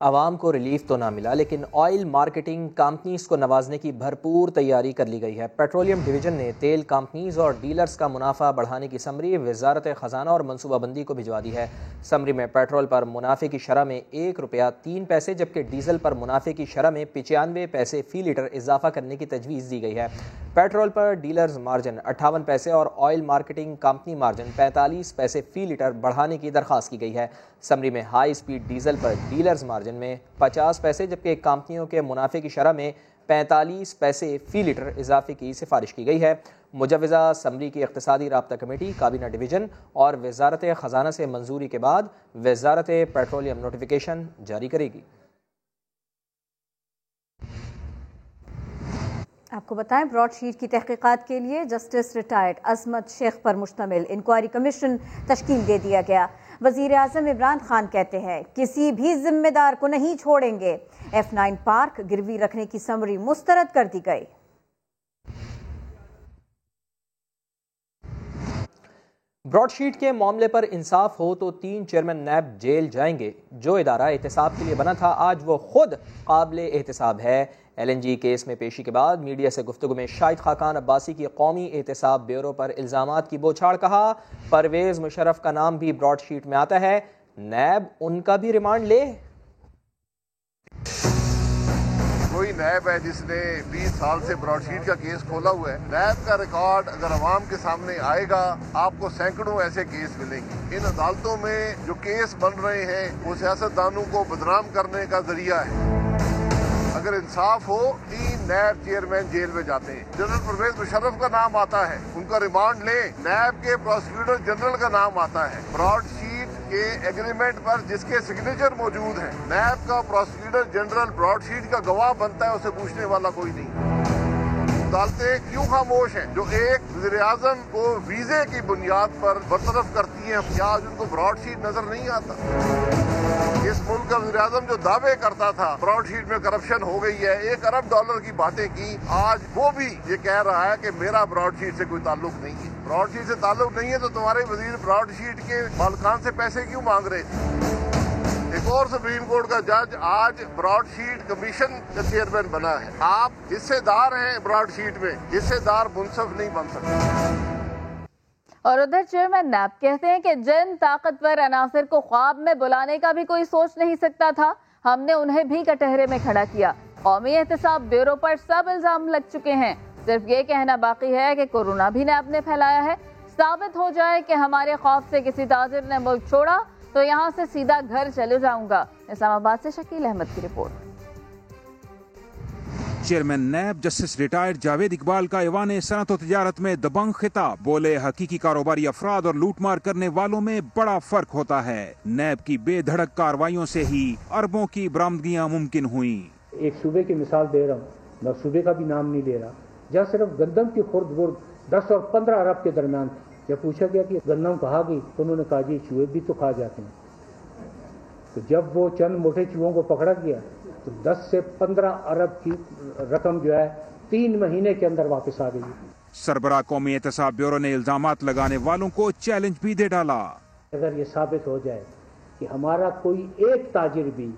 आवाम को रिलीफ तो ना मिला, लेकिन ऑयल मार्केटिंग कंपनीज को नवाजने की भरपूर तैयारी कर ली गई है। पेट्रोलियम डिवीजन ने तेल कंपनीज और डीलर्स का मुनाफा बढ़ाने की समरी वजारत खजाना और मनसूबाबंदी को भिजवा दी है। समरी में पेट्रोल पर मुनाफे की शरह में ₹1.03, जबकि डीजल पर मुनाफे की शरह में 95 पैसे फी लीटर इजाफा करने की तजवीज़ दी गई है। पेट्रोल पर डीलर्स मार्जिन 58 पैसे और ऑयल मार्केटिंग कंपनी मार्जिन 45 पैसे फी लीटर बढ़ाने की दरख्वास्त की गई है। समरी में हाई स्पीड डीजल पर डीलर्स मार्जिन में 50 पैसे, जबकि कंपनियों के मुनाफे की शरह में 45 पैसे फी लीटर इजाफे की सिफारिश की गई है। मुजवजा समरी की इक़्तिसादी राब्ता कमेटी काबीना डिवीजन और वजारत खजाना से मंजूरी के बाद वजारत पेट्रोलियम नोटिफिकेशन जारी करेगी। आपको बताएं, ब्रॉडशीट की तहकीकात के लिए जस्टिस रिटायर्ड अजमत शेख पर मुश्तमिल इंक्वायरी कमीशन तश्कील दे दिया गया। वजीर आज़म इमरान खान कहते हैं किसी भी जिम्मेदार को नहीं छोड़ेंगे। F9 पार्क गिरवी रखने की समरी मुस्तरद कर दी गई। ब्रॉडशीट के मामले पर इंसाफ हो तो 3 चेयरमैन नैब जेल जाएंगे। जो इदारा एहतसाब के लिए बना था आज वो खुद काबिल एहतसाब है। LNG केस में पेशी के बाद मीडिया से गुफ्तगू में शाहिद खाकान अब्बासी की कौमी एहतसाब ब्यूरो पर इल्जामात की बौछार। कहा परवेज मुशर्रफ का नाम भी ब्रॉडशीट में आता है, नैब उनका भी रिमांड ले। कोई नैब है जिसने 20 साल से ब्रॉडशीट का केस खोला हुआ है। नैब का रिकॉर्ड अगर अवाम के सामने आएगा आपको सैकड़ों ऐसे केस मिलेंगे। इन अदालतों में जो केस बन रहे हैं वो सियासतदानों को बदनाम करने का जरिया है। अगर इंसाफ हो 3 नैब चेयरमैन जेल में जाते हैं। जनरल परवेज मुशर्रफ का नाम आता है, उनका रिमांड ले। नैब के प्रोसिक्यूटर जनरल का नाम आता है। ब्रॉडशीट के एग्रीमेंट पर जिसके सिग्नेचर मौजूद है, नैब का प्रोसिक्यूटर जनरल ब्रॉडशीट का गवाह बनता है, उसे पूछने वाला कोई नहीं। अदालतें क्यों खामोश हैं? जो एक वज़ीर आज़म को वीजे की बुनियाद पर बरतरफ करती हैं, क्या आज उनको ब्रॉडशीट नजर नहीं आता? इस मुल्क का वज़ीर आज़म जो दावे करता था ब्रॉडशीट में करप्शन हो गई है, $1 अरब की बातें की, आज वो भी ये कह रहा है कि मेरा ब्रॉडशीट से कोई ताल्लुक नहीं है। ब्रॉडशीट से ताल्लुक नहीं है तो तुम्हारे वजीर ब्रॉडशीट के मालिकान से पैसे क्यों मांग रहे थे? एक और सुप्रीम कोर्ट का जज आज ब्रॉडशीट कमीशन का चेयरमैन बना है। आप हिस्सेदार हैं ब्रॉडशीट में, हिस्सेदार मुंसफ नहीं बन सकते। और उधर चेयरमैन नैब कहते हैं कि जिन ताकतवर अनासर को ख्वाब में बुलाने का भी कोई सोच नहीं सकता था, हमने उन्हें भी कटहरे में खड़ा किया। कौमी एहतसाब ब्यूरो पर सब इल्जाम लग चुके हैं। सिर्फ ये कहना बाकी है कि कोरोना भी नैब ने फैलाया है। साबित हो जाए कि हमारे खौफ से किसी ताजिर ने मुल्क छोड़ा तो यहाँ से सीधा घर चले जाऊंगा। इस्लामाबाद से शकील अहमद की report. Chairman NAB justice retired Javed Iqbal का ऐवान सनत और तिजारत में दबंग खिताब। बोले हकीकी कारोबारी अफराद और लूटमार करने वालों में बड़ा फर्क होता है। नैब की बेधड़क कार्रवाइयों से ही अरबों की बरामदगियां मुमकिन हुई। एक सूबे की मिसाल दे रहा हूँ, मैं सूबे का भी नाम नहीं ले रहा, जहाँ सिर्फ गंदम की खुर्द बुर्द 10 और 15 अरब के दरमियान थी। जब पूछा गया कि गंदम कहाँ गई तो उन्होंने कहा जी चूहे भी तो खा जाते हैं। तो जब वो चंद मोटे चूहों को पकड़ा गया तो 10 से 15 अरब की रकम जो है 3 महीने के अंदर वापस आ गई। सरबराह कौमी एहतसाब ब्यूरो ने इल्जामात लगाने वालों को चैलेंज भी दे डाला। अगर ये साबित हो जाए कि हमारा कोई एक ताजिर भी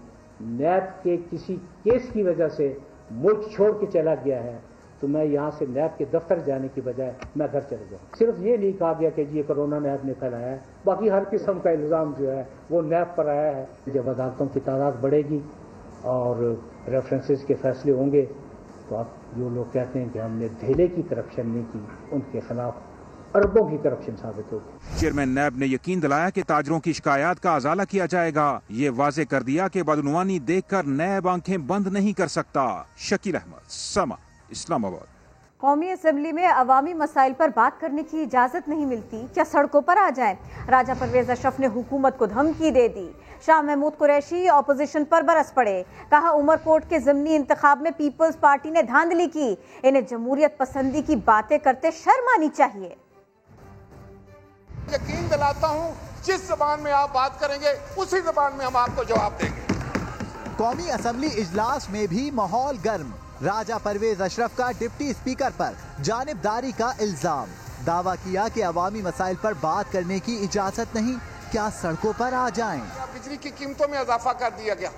नैब के किसी केस की वजह से मुल्क छोड़ के चला गया है तो मैं यहाँ से नैब के दफ्तर जाने की बजाय मैं घर चले जाऊँ। सिर्फ ये नहीं कहा गया कि ये कोरोना नैब ने फैलाया है, बाकी हर किस्म का इल्ज़ाम जो है वो नैब पर आया है। जब अदालतों की तादाद बढ़ेगी और रेफरेंसेस के फैसले होंगे तो आप जो लोग कहते हैं कि हमने धेले की करप्शन नहीं की, उनके खिलाफ अरबों की करप्शन साबित होगी। चेयरमैन नैब ने यकीन दिलाया कि ताजरों की शिकायत का अजाला किया जाएगा। ये वाजे कर दिया कि बदनुमानी देखकर नैब आंखें बंद नहीं कर सकता। शकील अहमद, समा, इस्लामाबाद। कौमी असम्बली में अवामी मसाइल पर बात करने की इजाज़त नहीं मिलती, क्या सड़कों पर आ जाएं? राजा परवेज अशरफ ने हुकूमत को धमकी दे दी। शाह महमूद कुरैशी ऑपोजिशन पर बरस पड़े। कहा उमरकोट के ज़िमनी इंतखाब में पीपल्स पार्टी ने धांधली की। इन्हें जमहूरियत पसंदी की बातें करते शर्म आनी चाहिए। यकीन दिलाता हूँ जिस ज़बान में आप बात करेंगे उसी ज़बान में हम आपको जवाब देंगे। कौमी असम्बली इजलास में भी माहौल गर्म। राजा परवेज अशरफ का डिप्टी स्पीकर पर जानिबदारी का इल्जाम। दावा किया कि अवामी मसाइल पर बात करने की इजाजत नहीं, क्या सड़कों पर आ जाएं? बिजली की कीमतों में इजाफा कर दिया गया,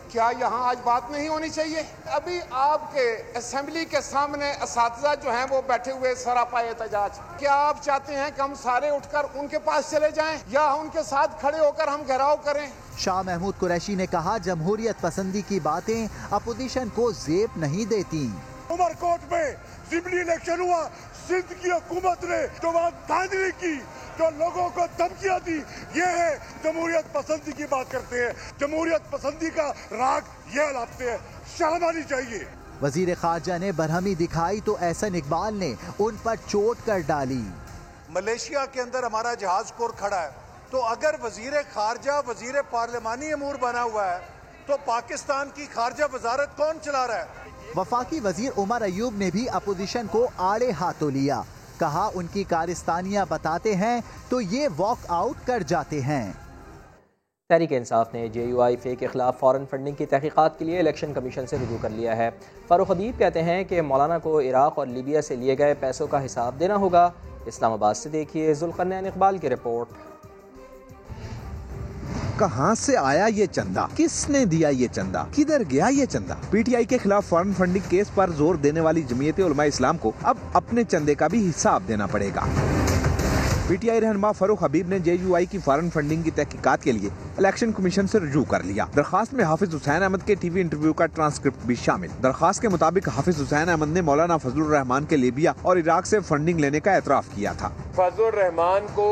क्या यहाँ आज बात नहीं होनी चाहिए? अभी आपके असेंबली के सामने असातिज़ा जो हैं वो बैठे हुए सरापा एहतजाज, क्या आप चाहते हैं कि हम सारे उठकर उनके पास चले जाएं या उनके साथ खड़े होकर हम घेराव करें? शाह महमूद कुरैशी ने कहा, जमहूरियत पसंदी की बातें अपोजिशन को जेब नहीं देती। उमरकोट में सिंबली इलेक्शन हुआ, सिंध की हुकूमत ने जो वहाँ धांधली की, जो लोगों को धमकियां दी, ये है जमहूरियत पसंदी की बात करते हैं। जमहूरियत पसंदी का राग ये लाते हैं, शर्म आनी चाहिए। वजीर खारजा ने बरहमी दिखाई तो एहसन इकबाल ने उन पर चोट कर डाली। मलेशिया के अंदर हमारा जहाज कोर खड़ा है, तो अगर वजीर खारजा वजीर पार्लिमानी अमूर बना हुआ है तो पाकिस्तान की खारजा वजारत कौन चला रहा है? वफाकी वजीर उमर अयूब ने भी अपोजिशन को आड़े हाथों लिया। कहा, उनकी कारिस्तानियां बताते हैं तो ये वॉक आउट कर जाते हैं। तहरीक इंसाफ ने JUIF के खिलाफ फॉरेन फंडिंग की तहकीकात के लिए इलेक्शन कमीशन से रुजू कर लिया है। फारूक हबीब कहते हैं कि मौलाना को इराक और लीबिया से लिए गए पैसों का हिसाब देना होगा। इस्लामाबाद से देखिए जुल्करनैन इकबाल की रिपोर्ट। कहां से आया ये चंदा, किसने दिया ये चंदा, किधर गया ये चंदा? PTI के खिलाफ फॉरेन फंडिंग केस पर जोर देने वाली जमीयत उलमा इस्लाम को अब अपने चंदे का भी हिसाब देना पड़ेगा। PTI रहनुमा फारूक हबीब ने JUI की फॉरेन फंडिंग की तहकीकात के लिए इलेक्शन कमीशन से रुजू कर लिया। दरखास्त में हाफिज हुसैन अहमद के TV इंटरव्यू का ट्रांसक्रिप्ट भी शामिल। दरखास्त के मुताबिक हाफिज हुसैन अहमद ने मौलाना फजलुर रहमान के लीबिया और इराक से फंडिंग लेने का एतराफ किया था। फजलुर रहमान को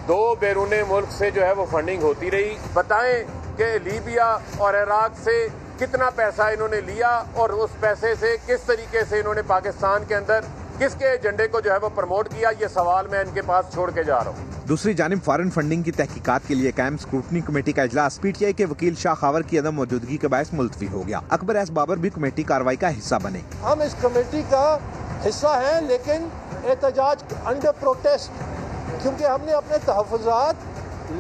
2 बैरूने मुल्क से जो है वो फंडिंग होती रही। बताएं कि लीबिया और इराक से कितना पैसा इन्होंने लिया और उस पैसे से किस तरीके से इन्होंने पाकिस्तान के अंदर किसके एजेंडे को जो है वो प्रमोट किया, ये सवाल मैं इनके पास छोड़ के जा रहा हूँ। दूसरी जानिब फॉरेन फंडिंग की तहकीकात के लिए कायम स्क्रूटनी कमेटी का इजलास PTI के वकील शाह खावर की अदम मौजूदगी के बायस मुलतवी हो गया। अकबर एस बाबर भी कमेटी कार्रवाई का हिस्सा बने। हम इस कमेटी का हिस्सा हैं, लेकिन एहतजाज अंडर प्रोटेस्ट, क्योंकि हमने अपने तहफ़्फ़ुज़ात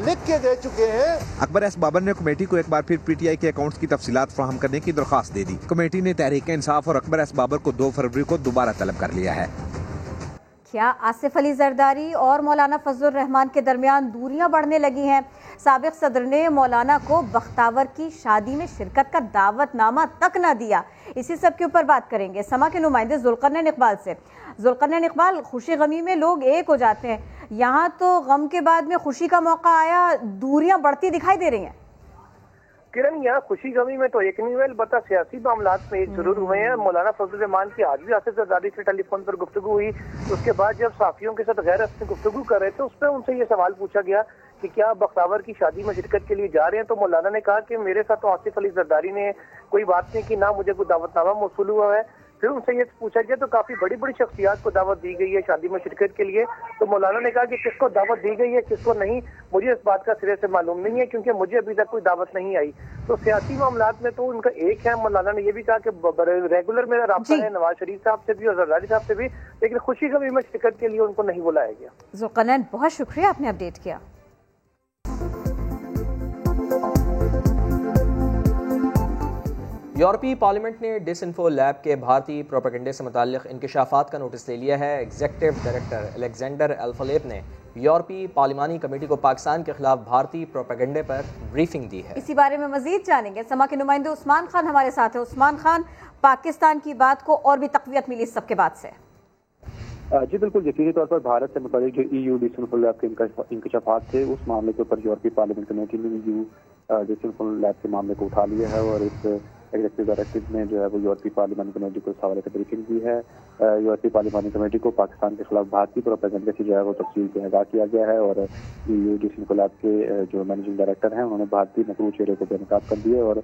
लिख के दे चुके हैं। अकबर एस बाबर ने कमेटी को एक बार फिर PTI के अकाउंट्स की तफसीलात फराहम करने की दरख्वास्त दे दी। कमेटी ने तहरीक इंसाफ और अकबर एस बाबर को 2 फरवरी को दोबारा तलब कर लिया है। क्या आसिफ अली जरदारी और मौलाना फजलुर रहमान के दरमियान दूरियां बढ़ने लगी हैं? साबिक सदर ने मौलाना को बख्तावर की शादी में शिरकत का दावतनामा तक न दिया। इसी सब के ऊपर बात करेंगे समा के नुमाइंदे जुल्करनैन इकबाल से। जुल्करनैन इकबाल, खुशी गमी में लोग एक हो जाते हैं, यहाँ तो गम के बाद में खुशी का मौका आया, दूरियां बढ़ती दिखाई दे रही हैं। किरण, यहाँ खुशी गमी में तो एक नहीं हुआ, अलबत्ता सियासी मामलात में एक जरूर हुए हैं। मौलाना फजलुर रहमान की आज भी आसिफ जरदारी से टेलीफोन पर गुफ्तगू हुई। उसके बाद जब साफियों के साथ गैर रस्मी गुफ्तगू कर रहे थे, उस पर उनसे ये सवाल पूछा गया कि क्या बख्तावर की शादी में शिरकत के लिए जा रहे हैं, तो मौलाना ने कहा कि मेरे साथ तो आसिफ अली जरदारी ने कोई बात नहीं की, ना मुझे कोई दावतनामा मौसूल हुआ है। फिर उनसे ये पूछा गया तो काफी बड़ी बड़ी शख्सियात को दावत दी गई है शादी में शिरकत के लिए, तो मौलाना ने कहा कि किसको दावत दी गई है किसको नहीं, मुझे इस बात का सिरे से मालूम नहीं है, क्योंकि मुझे अभी तक कोई दावत नहीं आई। तो सियासी मामलात में तो उनका एक है। मौलाना ने यह भी कहा कि रेगुलर मेरा राब्ता है नवाज शरीफ साहब से भी और जरदारी साहब से भी, लेकिन खुशी गमी में शिरकत के लिए उनको नहीं बुलाया गया। जुल्करनैन, बहुत शुक्रिया, आपने अपडेट किया। यूरोपीय पार्लियामेंट ने डिसइंफो लैब के भारतीय प्रोपेगेंडे से मुताल्लिक इंकशाफात का नोटिस ले लिया है। एग्जीक्यूटिव डायरेक्टर अलेक्जेंडर एल्फलेप ने यूरोपीय पार्लिमानी कमेटी को पाकिस्तान के खिलाफ भारतीय प्रोपेगेंडे पर ब्रीफिंग दी है। इसी बारे में मजीद जानेंगे, समा के नुमाइंदे उस्मान खान हमारे साथ है। उस्मान खान, पाकिस्तान की बात को और भी तक़वियत मिली इस सबके बाद से? जी बिल्कुल, यकीनी तौर पर भारत से मुताबिक जो EU डिसइंफो लैब के इंकशाफात थे, उस मामले के ऊपर यूरोपीय पार्लियामेंट कमेटी ने EU डिसइंफो लैब के मामले को उठा लिया है और इस एग्जीक्यूटिव डायरेक्टर ने जो है वो यूरोपीय पार्लियामेंट कमेटी को इस हवाले से ब्रीफिंग दी है। यूरोपीय पार्लियामेंट कमेटी को पाकिस्तान के खिलाफ भारतीय प्रोपेगेंडे से जो है वो तफसील से आगाह किया गया है और EU डिसइंफो लैब के जो मैनेजिंग डायरेक्टर हैं उन्होंने भारतीय मकरू चेहरे को बेनकाब कर दिए और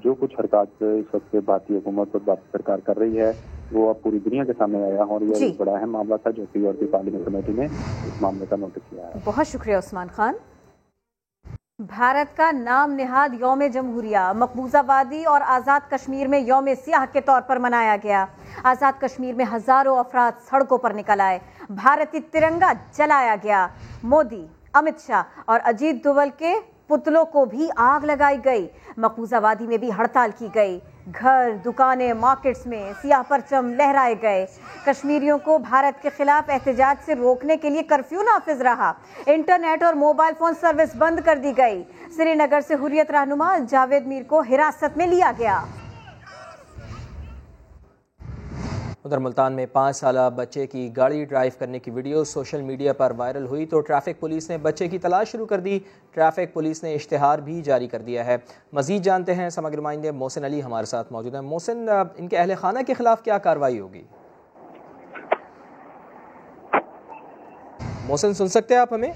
जो कुछ हरकत इस वक्त भारतीय हुकूमत और भारतीय सरकार कर रही है वो अब पूरी दुनिया के सामने आया और यह एक बड़ा अहम मामला था जो कि यूरोपीय पार्लियामेंट कमेटी ने इस मामले का नोटिस किया है। बहुत शुक्रिया उस्मान खान। भारत का नाम निहाद यौम जमहूरिया मकबूजा वादी और आज़ाद कश्मीर में यौम सियाह के तौर पर मनाया गया। आज़ाद कश्मीर में हजारों अफराद सड़कों पर निकल आए, भारतीय तिरंगा जलाया गया। मोदी, अमित शाह और अजीत डोवल के पुतलों को भी आग लगाई गई। मकबूजा वादी में भी हड़ताल की गई। घर, दुकानें, मार्केट्स में सियाह परचम लहराए गए। कश्मीरियों को भारत के खिलाफ एहतजाज से रोकने के लिए कर्फ्यू नाफिज रहा। इंटरनेट और मोबाइल फोन सर्विस बंद कर दी गई। श्रीनगर से हुर्रियत रहनुमा जावेद मीर को हिरासत में लिया गया। उधर मुल्तान में 5 साला बच्चे की गाड़ी ड्राइव करने की वीडियो सोशल मीडिया पर वायरल हुई तो ट्रैफिक पुलिस ने बच्चे की तलाश शुरू कर दी। ट्रैफिक पुलिस ने इश्तिहार भी जारी कर दिया है। मजीद जानते हैं, समग्र नुमाइंदे मोहसिन अली हमारे साथ मौजूद हैं। मोहसिन, इनके अहले खाना के खिलाफ क्या कार्रवाई होगी? मोहसिन, सुन सकते हैं आप हमें?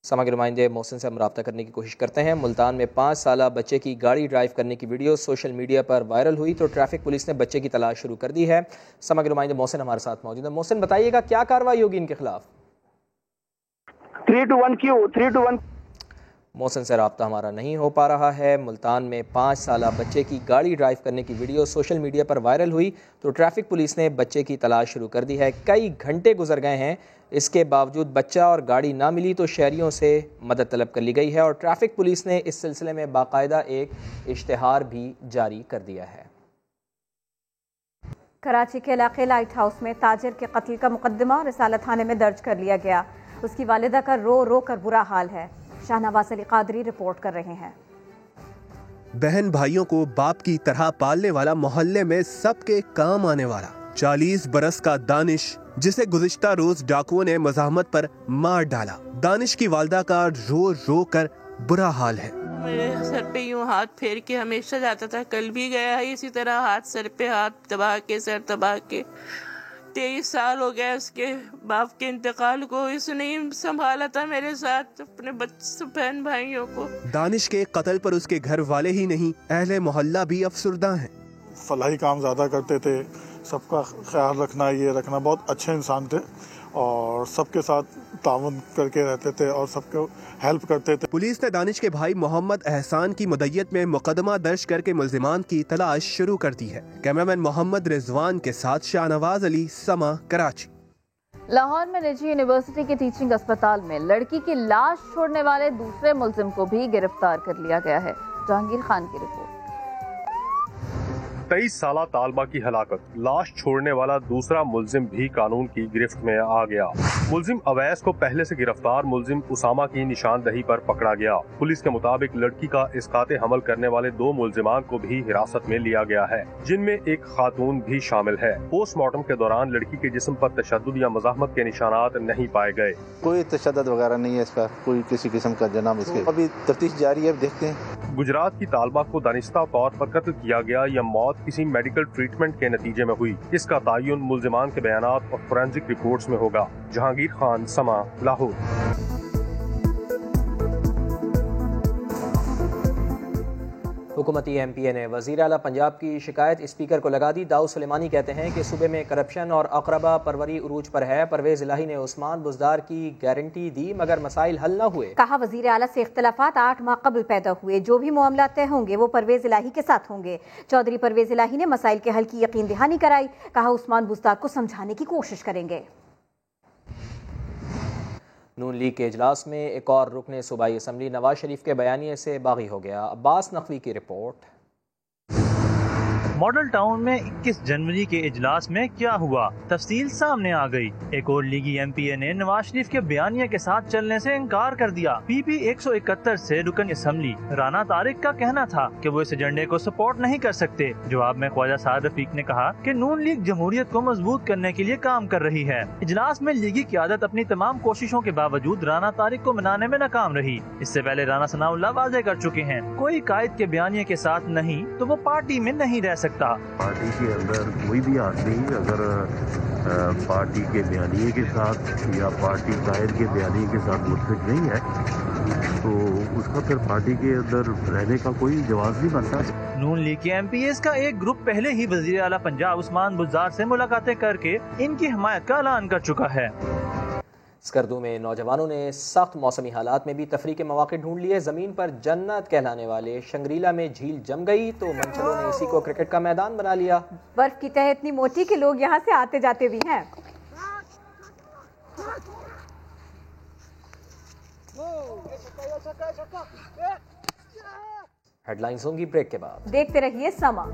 समग्र नुमाइंदे मोहसिन से हम रब्ता करने की कोशिश करते हैं। मुल्तान में 5 साला बच्चे की गाड़ी ड्राइव करने की वीडियो सोशल मीडिया पर वायरल हुई तो ट्रैफिक पुलिस ने बच्चे की तलाश शुरू कर दी है। समग्र नुमाइंदे मोहसिन हमारे साथ मौजूद है। मोहसिन, बताइएगा क्या कार्रवाई होगी इनके खिलाफ? 3 to 1 क्यों? 3 to 1। मोहसिन से रब्ता हमारा नहीं हो पा रहा है। मुल्तान में 5 साला बच्चे की गाड़ी ड्राइव करने की वीडियो सोशल मीडिया पर वायरल हुई तो ट्रैफिक पुलिस ने बच्चे की तलाश शुरू कर दी है। कई घंटे गुजर गए हैं, इसके बावजूद बच्चा और गाड़ी ना मिली तो शहरियों से मदद तलब कर ली गई है और ट्रैफिक पुलिस ने इस सिलसिले में बाकायदा एक इश्तिहार भी जारी कर दिया है। कराची के इलाके लाइट हाउस में ताजिर के कत्ल का मुकदमा रिसालत थाने में दर्ज कर लिया गया। उसकी वालिदा का रो रो कर बुरा हाल है। शाहनवाज अली कादरी रिपोर्ट कर रहे हैं। बहन भाइयों को बाप की तरह पालने वाला, मोहल्ले में सबके काम आने वाला 40 बरस का दानिश, जिसे गुज़िश्ता रोज डाकुओं ने मज़ाहमत पर मार डाला। दानिश की वालदा का रो रो कर बुरा हाल है। मेरे सर पे यूं हाथ फेर के हमेशा जाता था, कल भी गया है इसी तरह, हाथ सर पे हाथ दबा के, सर दबा के। 23 साल हो गया उसके बाप के इंतकाल को, इसने ही संभाला था मेरे साथ अपने बच्चे बहन भाइयों को। दानिश के कत्ल पर उसके घर वाले ही नहीं, अहले मोहल्ला भी अफसुर्दा हैं। फलाही काम ज़्यादा करते थे, सबका ख्याल रखना, ये रखना, बहुत अच्छे इंसान थे और सबके साथ ताउन करके रहते थे और सबको हेल्प करते थे। पुलिस ने दानिश के भाई मोहम्मद एहसान की मदय्यत में मुकदमा दर्ज करके मुल्जिमान की तलाश शुरू कर दी है। कैमरामैन मोहम्मद रिजवान के साथ शाहनवाज अली, समा, कराची। लाहौर में निजी यूनिवर्सिटी के टीचिंग अस्पताल में लड़की की लाश छोड़ने वाले दूसरे मुल्जिम को भी गिरफ्तार कर लिया गया है। जहांगीर खान की रिपोर्ट। 23 साला तालबा की हलाकत, लाश छोड़ने वाला दूसरा मुल्जिम भी कानून की गिरफ्त में आ गया। मुल्जिम अवैस को पहले से गिरफ्तार मुल्जिम उसामा की निशानदही पर पकड़ा गया। पुलिस के मुताबिक लड़की का इसकाते हमल करने वाले 2 मुल्जिमान को भी हिरासत में लिया गया है, जिनमें एक खातून भी शामिल है। पोस्टमार्टम के दौरान लड़की के जिस्म पर तशद्दुद या मज़ाहमत के निशानात नहीं पाए गए। कोई तशद्दुद वगैरह नहीं है इसका, कोई किसी किस्म का जनाब। इसके अभी तफ्तीश जारी है, देखते हैं। गुजरात की तालबा को दानिस्ता तौर पर कत्ल किया गया या मौत किसी मेडिकल ट्रीटमेंट के नतीजे में हुई, इसका तायुन मुल्जिमान के बयानात और फोरेंसिक रिपोर्ट्स में होगा। जहांगीर खान, समा, लाहौर। हुकूमती MPA ने वज़ीर आला पंजाब की शिकायत स्पीकर को लगा दी। दाऊद सुलेमानी कहते हैं कि सूबे में करप्शन और अक़रबा परवरी उरूज पर है। परवेज इलाही ने उस्मान बुज़दार की गारंटी दी मगर मसाइल हल न हुए। कहा वज़ीर आला से इख्तलाफात 8 माह कबल पैदा हुए, जो भी मामला तय होंगे वो परवेज इलाही के साथ होंगे। चौधरी परवेज इलाही ने मसाइल के हल की यकीन दहानी कराई। कहा उस्मान बुज़दार को समझाने की कोशिश करेंगे। नून लीग के इजलास में एक और रुकने सूबाई असम्बली नवाज शरीफ के बयानिए से बागी हो गया। अब्बास नकवी की रिपोर्ट। मॉडल टाउन में 21 जनवरी के इजलास में क्या हुआ, तफसील सामने आ गई। एक और लीगी MPA ने नवाज शरीफ के बयानिया के साथ चलने से इनकार कर दिया। PP 171 से रुकन असम्बली राना तारिक का कहना था कि वो इस एजेंडे को सपोर्ट नहीं कर सकते। जवाब में ख्वाजा साद रफीक ने कहा कि नून लीग जमहूरियत को मजबूत करने के लिए काम कर रही है। इजलास में लीगी क़यादत अपनी तमाम कोशिशों के बावजूद राना तारिक को मनाने में नाकाम रही। इससे पहले राना सनाउल्लाह वाज़ेह कर चुके हैं, कोई कायद के बयानिया के साथ नहीं तो वो पार्टी में नहीं रह सकता। पार्टी के अंदर कोई भी आदमी अगर पार्टी के बयानिए के साथ या पार्टी कायद के बयानिए के साथ मुत्तफिक नहीं है तो उसका फिर पार्टी के अंदर रहने का कोई जवाब नहीं बनता। नून लीग के MPAs का एक ग्रुप पहले ही वज़ीर आला पंजाब उस्मान बुज़दार से मुलाकातें करके इनकी हिमायत का ऐलान कर चुका है। स्कर्दू में नौजवानों ने सख्त मौसमी हालात में भी तफरीह के मौके ढूंढ लिए। ज़मीन पर जन्नत कहलाने वाले शंग्रीला में झील जम गई तो मंचलों ने इसी को क्रिकेट का मैदान बना लिया। बर्फ की तह इतनी मोटी कि लोग यहाँ से आते जाते भी हैं। हेडलाइंस होंगी ब्रेक के बाद। देखते रहिए समा।